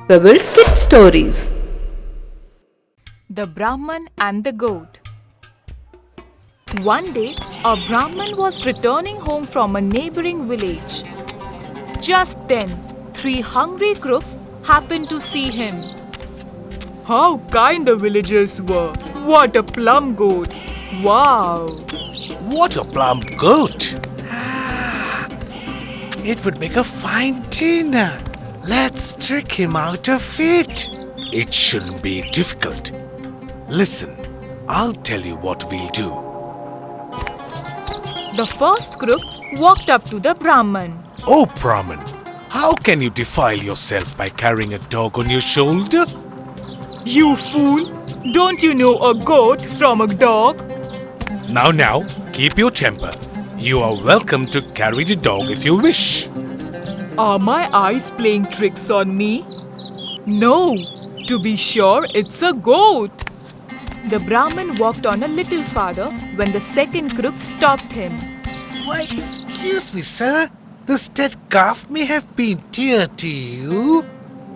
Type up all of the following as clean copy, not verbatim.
Pebbles Kid Stories. The Brahman and the Goat. One day, a Brahman was returning home from a neighboring village. Just then, 3 hungry crooks happened to see him. How kind the villagers were! What a plump goat! Wow! What a plump goat! It would make a fine dinner. Let's trick him out of it. It shouldn't be difficult. Listen, I'll tell you what we'll do. The first crook walked up to the Brahman. Oh, Brahman, how can you defile yourself by carrying a dog on your shoulder? You fool! Don't you know a goat from a dog? Now, keep your temper. You are welcome to carry the dog if you wish. Are my eyes playing tricks on me? No, to be sure it's a goat. The Brahman walked on a little farther when the second crook stopped him. Why, excuse me, sir. This dead calf may have been dear to you,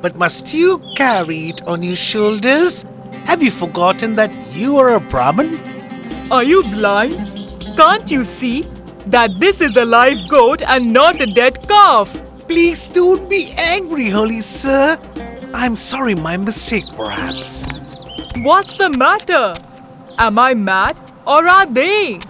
but must you carry it on your shoulders? Have you forgotten that you are a Brahman? Are you blind? Can't you see that this is a live goat and not a dead calf? Please don't be angry, holy sir. I'm sorry, my mistake perhaps. What's the matter? Am I mad or are they?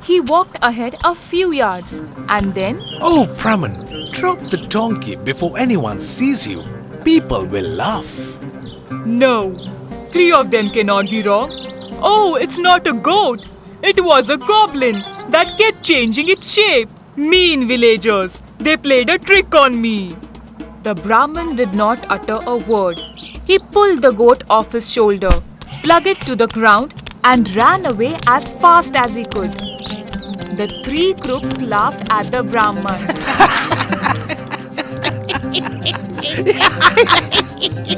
He walked ahead a few yards and then... Oh, Brahman, drop the donkey before anyone sees you. People will laugh. No, 3 of them cannot be wrong. Oh, it's not a goat. It was a goblin that kept changing its shape. Mean villagers, they played a trick on me. The Brahman did not utter a word. He pulled the goat off his shoulder, plugged it to the ground and ran away as fast as he could. The 3 crooks laughed at the Brahman.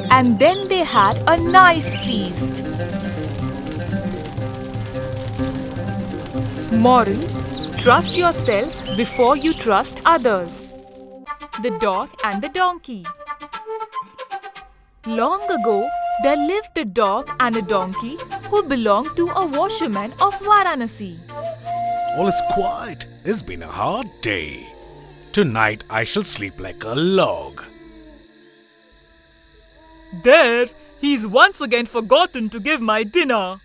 And then they had a nice feast. Moral: trust yourself before you trust others. The Dog and the Donkey. Long ago, there lived a dog and a donkey who belonged to a washerman of Varanasi. All is quiet. It's been a hard day. Tonight I shall sleep like a log. There, he's once again forgotten to give my dinner.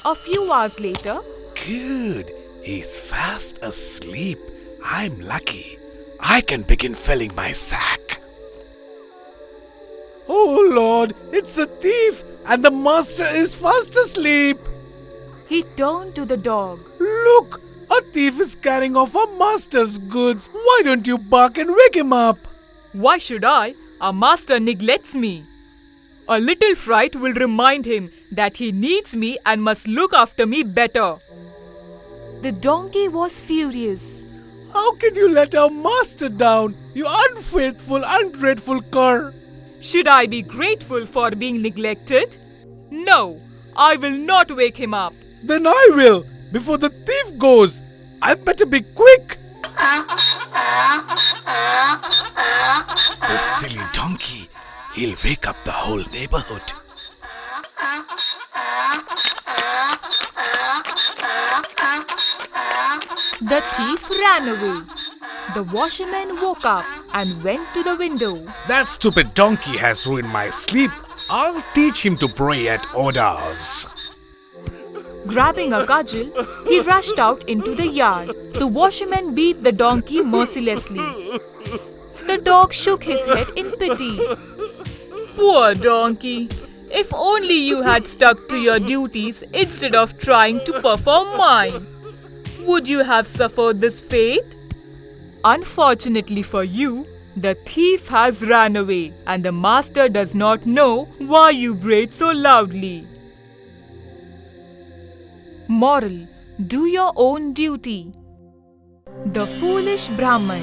A few hours later, Good. He's fast asleep. I'm lucky. I can begin filling my sack. Oh Lord, it's a thief and the master is fast asleep. he turned to the dog. Look, a thief is carrying off our master's goods. Why don't you bark and wake him up? Why should I? Our master neglects me. A little fright will remind him that he needs me and must look after me better. The donkey was furious. How can you let our master down, you unfaithful, ungrateful cur? Should I be grateful for being neglected? No, I will not wake him up. Then I will, before the thief goes. I better be quick. The silly donkey. He'll wake up the whole neighborhood. The thief ran away. The washerman woke up and went to the window. That stupid donkey has ruined my sleep. I'll teach him to pray at odd hours. Grabbing a cudgel, he rushed out into the yard. The washerman beat the donkey mercilessly. The dog shook his head in pity. Poor donkey! If only you had stuck to your duties instead of trying to perform mine. Would you have suffered this fate? Unfortunately for you, the thief has ran away and the master does not know why you brayed so loudly. Moral: do your own duty. The Foolish Brahman.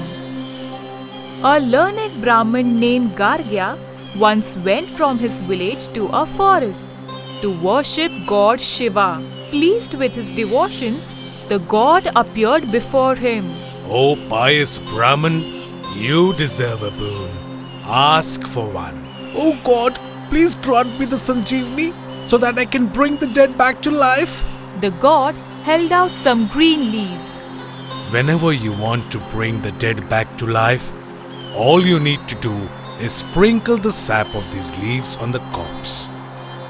A learned Brahman named Gargya once went from his village to a forest to worship God Shiva. Pleased with his devotions, the god appeared before him. Oh pious Brahman, you deserve a boon. Ask for one. Oh God, please grant me the Sanjeevani so that I can bring the dead back to life. The god held out some green leaves. Whenever you want to bring the dead back to life, all you need to do is sprinkle the sap of these leaves on the corpse.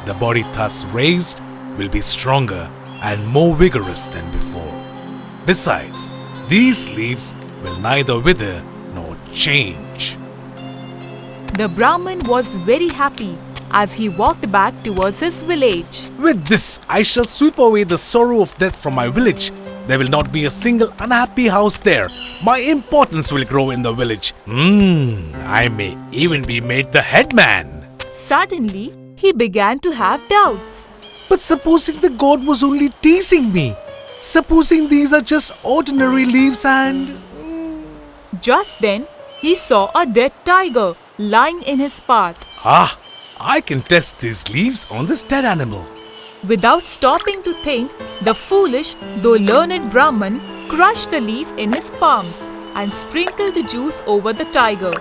The body thus raised will be stronger and more vigorous than before. Besides, these leaves will neither wither nor change. The Brahman was very happy as he walked back towards his village. With this, I shall sweep away the sorrow of death from my village. There will not be a single unhappy house there. My importance will grow in the village. I may even be made the headman. Suddenly, he began to have doubts. But supposing the god was only teasing me? Supposing these are just ordinary leaves and... Just then, he saw a dead tiger lying in his path. I can test these leaves on this dead animal. Without stopping to think, the foolish though learned Brahman crushed the leaf in his palms and sprinkled the juice over the tiger.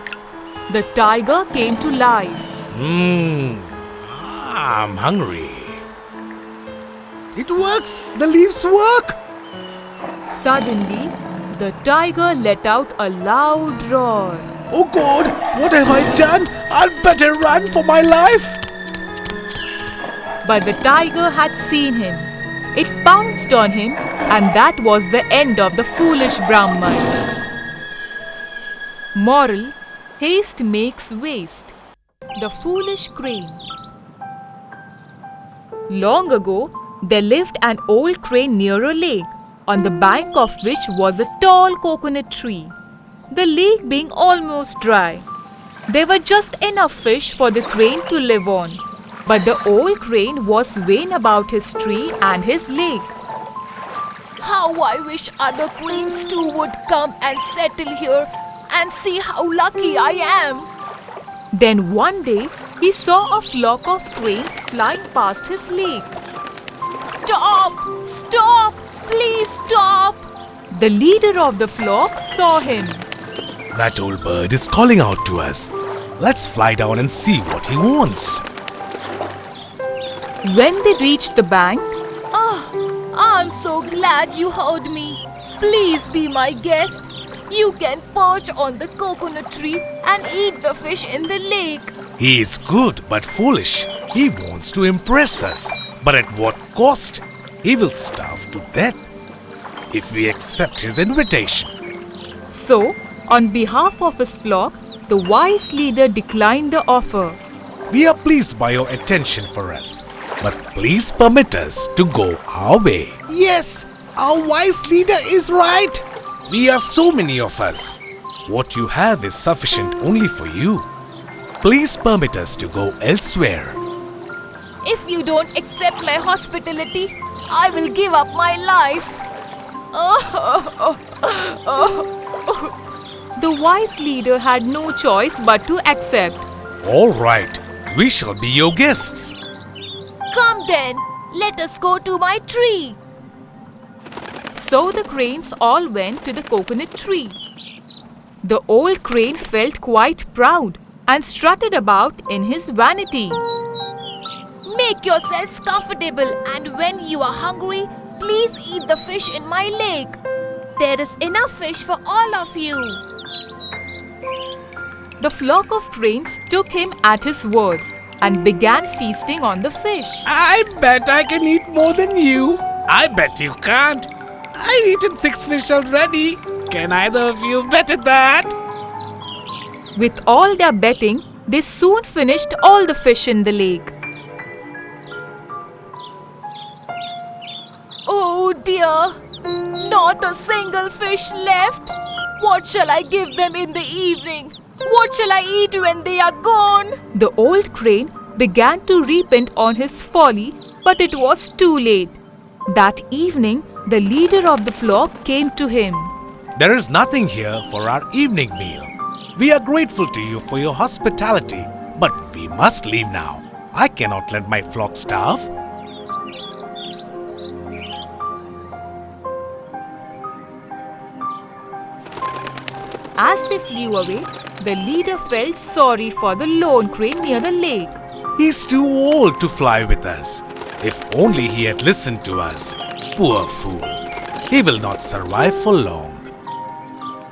The tiger came to life. I'm hungry. It works! The leaves work! Suddenly, the tiger let out a loud roar. Oh God, what have I done? I'd better run for my life! But the tiger had seen him. It pounced on him, and that was the end of the foolish Brahman. Moral: haste makes waste. The foolish crane. Long ago, there lived an old crane near a lake, on the bank of which was a tall coconut tree. The lake being almost dry, there were just enough fish for the crane to live on. But the old crane was vain about his tree and his lake. How I wish other cranes too would come and settle here and see how lucky I am. Then one day, he saw a flock of cranes flying past his lake. Stop! Stop! Please stop! The leader of the flock saw him. That old bird is calling out to us. Let's fly down and see what he wants. When they reached the bank, I'm so glad you heard me. Please be my guest. You can perch on the coconut tree and eat the fish in the lake. He is good but foolish. He wants to impress us. But at what cost? He will starve to death if we accept his invitation. So, on behalf of his flock, the wise leader declined the offer. We are pleased by your attention for us, but please permit us to go our way. Yes, our wise leader is right. We are so many of us. What you have is sufficient only for you. Please permit us to go elsewhere. If you don't accept my hospitality, I will give up my life. The wise leader had no choice but to accept. All right, we shall be your guests. Come then, let us go to my tree. So the cranes all went to the coconut tree. The old crane felt quite proud and strutted about in his vanity. Make yourselves comfortable, and when you are hungry, please eat the fish in my lake. There is enough fish for all of you. The flock of cranes took him at his word and began feasting on the fish. I bet I can eat more than you. I bet you can't. I've eaten 6 fish already. Can either of you bet at that? With all their betting, they soon finished all the fish in the lake. Oh dear! Not a single fish left! What shall I give them in the evening? What shall I eat when they are gone? The old crane began to repent on his folly, but it was too late. That evening, the leader of the flock came to him. There is nothing here for our evening meal. We are grateful to you for your hospitality, but we must leave now. I cannot let my flock starve. As they they flew away, the leader felt sorry for the lone crane near the lake. He's too old to fly with us. If only he had listened to us. Poor fool. He will not survive for long.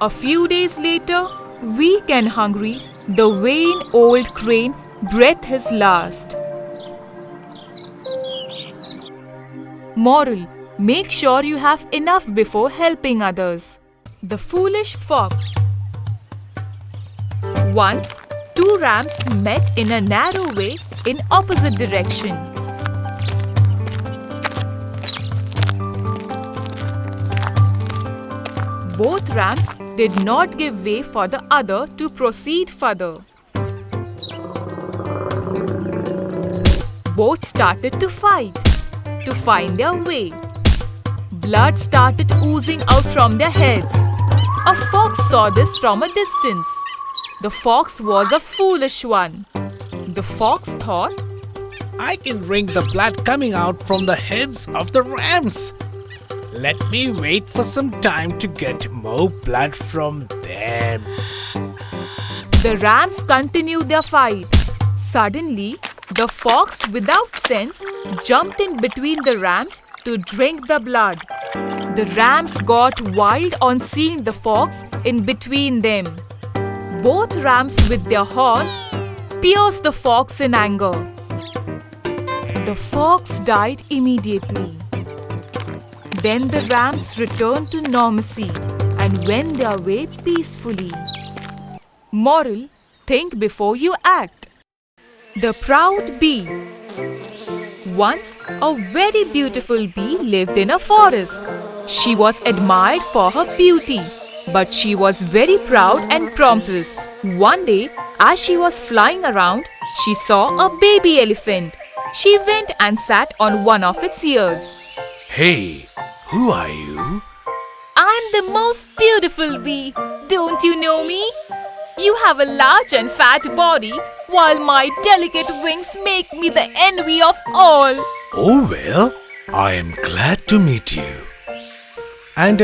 A few days later, weak and hungry, the vain old crane breathed his last. Moral: make sure you have enough before helping others. The foolish fox. Once, two rams met in a narrow way in opposite direction. Both rams did not give way for the other to proceed further. Both started to fight to find their way. Blood started oozing out from their heads. A fox saw this from a distance. The fox was a foolish one. The fox thought, I can drink the blood coming out from the heads of the rams. Let me wait for some time to get more blood from them. The rams continued their fight. Suddenly, the fox, without sense, jumped in between the rams to drink the blood. The rams got wild on seeing the fox in between them. Both rams with their horns pierced the fox in anger. The fox died immediately. Then the rams returned to normalcy and went their way peacefully. Moral: think before you act. The proud bee. Once, a very beautiful bee lived in a forest. She was admired for her beauty, but she was very proud and pompous. One day, as she was flying around, she saw a baby elephant. She went and sat on one of its ears. Hey, who are you? I'm the most beautiful bee. Don't you know me? You have a large and fat body, while my delicate wings make me the envy of all. Oh well, I am glad to meet you. And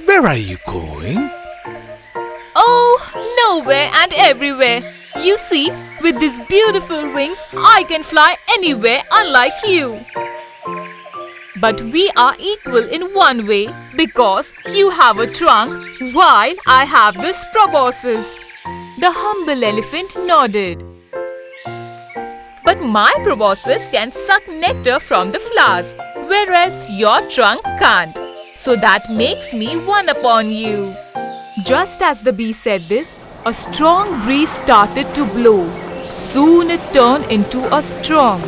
where are you going? Oh, nowhere and everywhere. You see, with these beautiful wings, I can fly anywhere unlike you. But we are equal in one way, because you have a trunk while I have this proboscis. The humble elephant nodded. But my proboscis can suck nectar from the flowers, whereas your trunk can't. So that makes me one upon you. Just as the bee said this, a strong breeze started to blow. Soon it turned into a storm,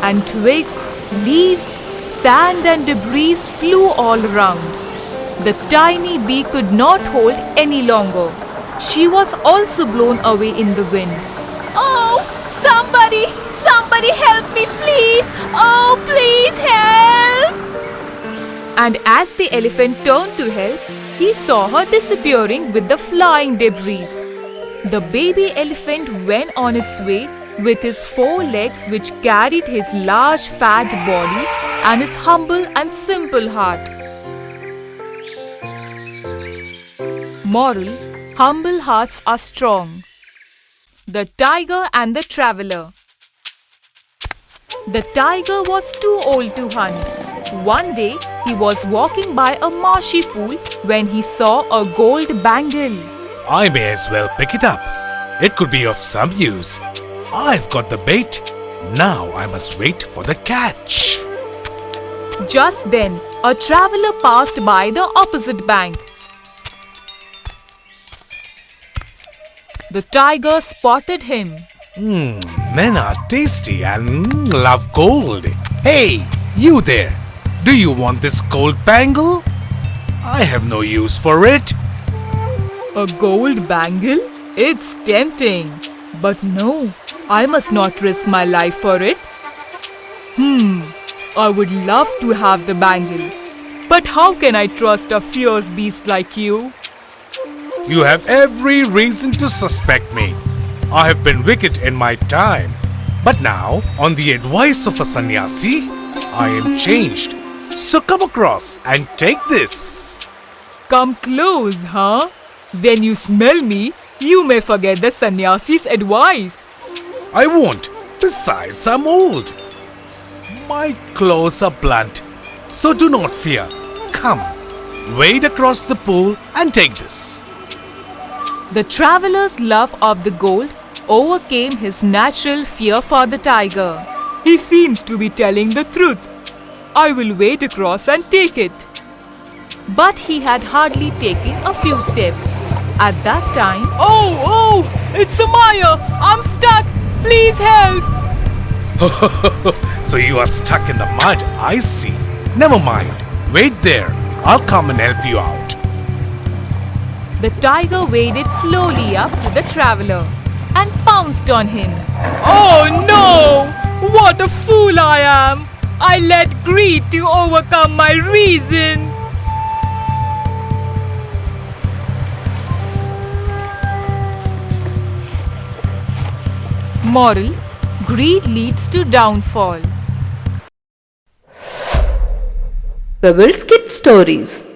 and twigs, leaves, sand and debris flew all around. The tiny bee could not hold any longer. She was also blown away in the wind. Oh, somebody help me, please! Oh, please help! And as the elephant turned to help, he saw her disappearing with the flying debris. The baby elephant went on its way with his 4 legs, which carried his large fat body and his humble and simple heart. Moral: humble hearts are strong. The Tiger and the Traveller. The tiger was too old to hunt. One day, he was walking by a marshy pool when he saw a gold bangle. I may as well pick it up. It could be of some use. I've got the bait. Now I must wait for the catch. Just then, a traveller passed by the opposite bank. The tiger spotted him. Men are tasty and love gold. Hey, you there! Do you want this gold bangle? I have no use for it. A gold bangle? It's tempting. But no, I must not risk my life for it. I would love to have the bangle. But how can I trust a fierce beast like you? You have every reason to suspect me. I have been wicked in my time. But now, on the advice of a sannyasi, I am changed. So come across and take this. Come close, huh? When you smell me, you may forget the sannyasi's advice. I won't. Besides, I'm old. My claws are blunt, so do not fear. Come, wade across the pool and take this. The traveler's love of the gold overcame his natural fear for the tiger. He seems to be telling the truth. I will wade across and take it. But he had hardly taken a few steps. At that time, oh, it's a Maya! I'm stuck! Please help! So you are stuck in the mud, I see. Never mind. Wait there. I'll come and help you out. The tiger waded slowly up to the traveler and pounced on him. Oh no! What a fool I am! I let greed to overcome my reason. Moral: greed leads to downfall. Pebbles Kid Stories.